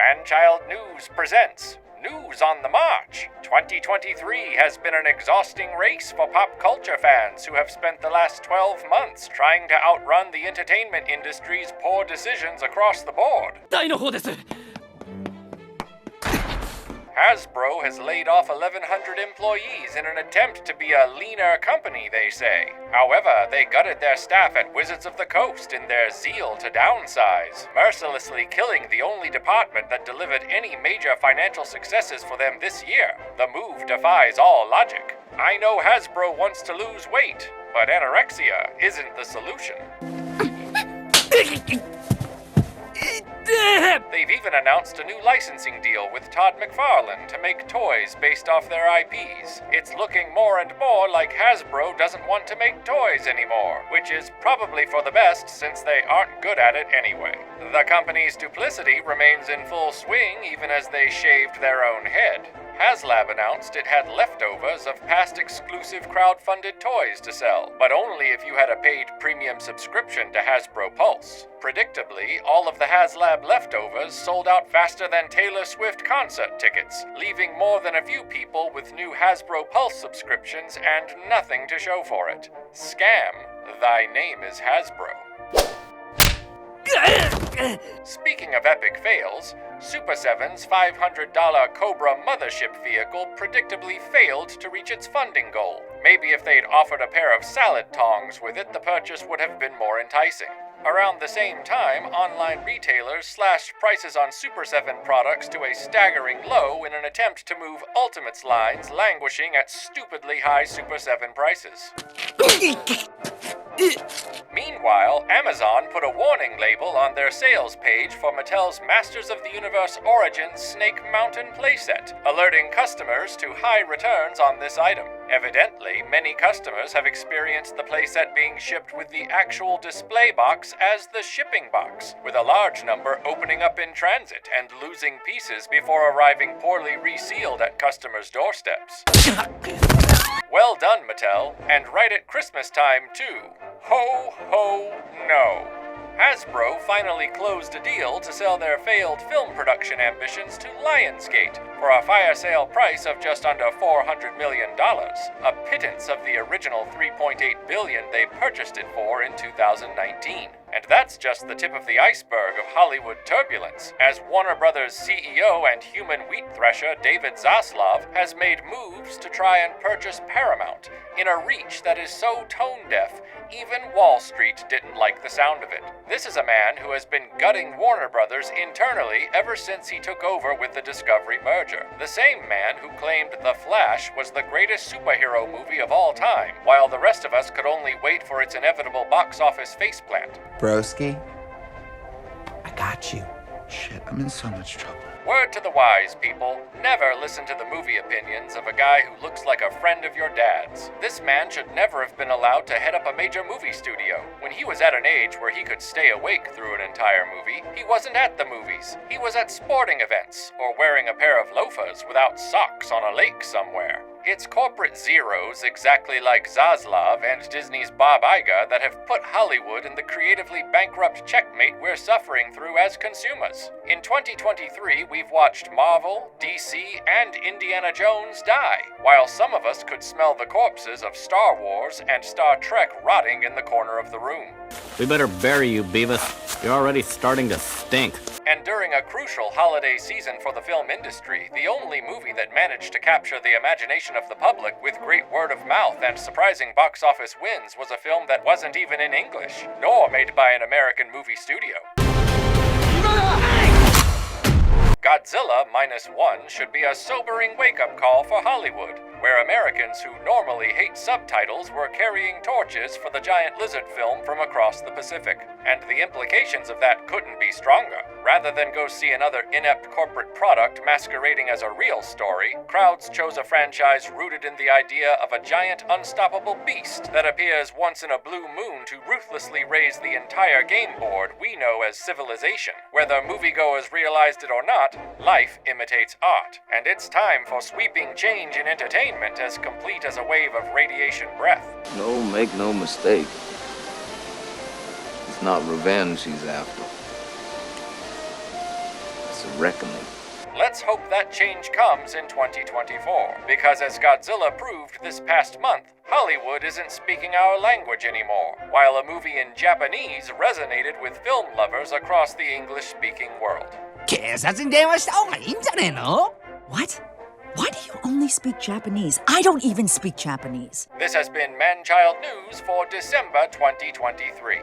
Manchild News presents News on the March. 2023 has been an exhausting race for pop culture fans who have spent the last 12 months trying to outrun the entertainment industry's poor decisions across the board. Hasbro has laid off 1,100 employees in an attempt to be a leaner company, they say. However, they gutted their staff at Wizards of the Coast in their zeal to downsize, mercilessly killing the only department that delivered any major financial successes for them this year. The move defies all logic. I know Hasbro wants to lose weight, but anorexia isn't the solution. They've even announced a new licensing deal with Todd McFarlane to make toys based off their IPs. It's looking more and more like Hasbro doesn't want to make toys anymore, which is probably for the best since they aren't good at it anyway. The company's duplicity remains in full swing even as they shaved their own head. HasLab announced it had leftovers of past exclusive crowd-funded toys to sell, but only if you had a paid premium subscription to Hasbro Pulse. Predictably, all of the HasLab leftovers sold out faster than Taylor Swift concert tickets, leaving more than a few people with new Hasbro Pulse subscriptions and nothing to show for it. Scam, thy name is Hasbro. Speaking of epic fails, Super7's $500 Cobra Mothership vehicle predictably failed to reach its funding goal. Maybe if they'd offered a pair of salad tongs with it, the purchase would have been more enticing. Around the same time, online retailers slashed prices on Super7 products to a staggering low in an attempt to move Ultimates lines languishing at stupidly high Super7 prices. Meanwhile, Amazon put a warning label on their sales page for Mattel's Masters of the Universe Origins Snake Mountain playset, alerting customers to high returns on this item. Evidently, many customers have experienced the playset being shipped with the actual display box as the shipping box, with a large number opening up in transit and losing pieces before arriving poorly resealed at customers' doorsteps. Well done, Mattel, and right at Christmas time, too. Ho, ho, no. Hasbro finally closed a deal to sell their failed film production ambitions to Lionsgate for a fire sale price of just under $400 million, a pittance of the original $3.8 billion they purchased it for in 2019. And that's just the tip of the iceberg of Hollywood turbulence, as Warner Brothers CEO and human wheat thresher David Zaslav has made moves to try and purchase Paramount in a reach that is so tone-deaf, even Wall Street didn't like the sound of it. This is a man who has been gutting Warner Brothers internally ever since he took over with the Discovery merger. The same man who claimed The Flash was the greatest superhero movie of all time, while the rest of us could only wait for its inevitable box office faceplant. Broski, I got you. Shit, I'm in so much trouble. Word to the wise, people. Never listen to the movie opinions of a guy who looks like a friend of your dad's. This man should never have been allowed to head up a major movie studio. When he was at an age where he could stay awake through an entire movie, he wasn't at the movies. He was at sporting events, or wearing a pair of loafers without socks on a lake somewhere. It's corporate zeros, exactly like Zaslav and Disney's Bob Iger, that have put Hollywood in the creatively bankrupt checkmate we're suffering through as consumers. In 2023, we've watched Marvel, DC, and Indiana Jones die, while some of us could smell the corpses of Star Wars and Star Trek rotting in the corner of the room. We better bury you, Beavis. You're already starting to stink. And during a crucial holiday season for the film industry, the only movie that managed to capture the imagination of the public with great word of mouth and surprising box office wins was a film that wasn't even in English, nor made by an American movie studio. Godzilla -1 should be a sobering wake-up call for Hollywood, where Americans who normally hate subtitles were carrying torches for the giant lizard film from across the Pacific. And the implications of that couldn't be stronger. Rather than go see another inept corporate product masquerading as a real story, crowds chose a franchise rooted in the idea of a giant unstoppable beast that appears once in a blue moon to ruthlessly raise the entire game board we know as civilization. Whether moviegoers realized it or not, life imitates art, and it's time for sweeping change in entertainment as complete as a wave of radiation breath. No, make no mistake. It's not revenge he's after. It's reckoning. Let's hope that change comes in 2024, because as Godzilla proved this past month, Hollywood isn't speaking our language anymore, while a movie in Japanese resonated with film lovers across the English-speaking world. 警察に電話した方がいいんじゃねえの? What? Why do you only speak Japanese? I don't even speak Japanese. This has been Manchild News for December 2023.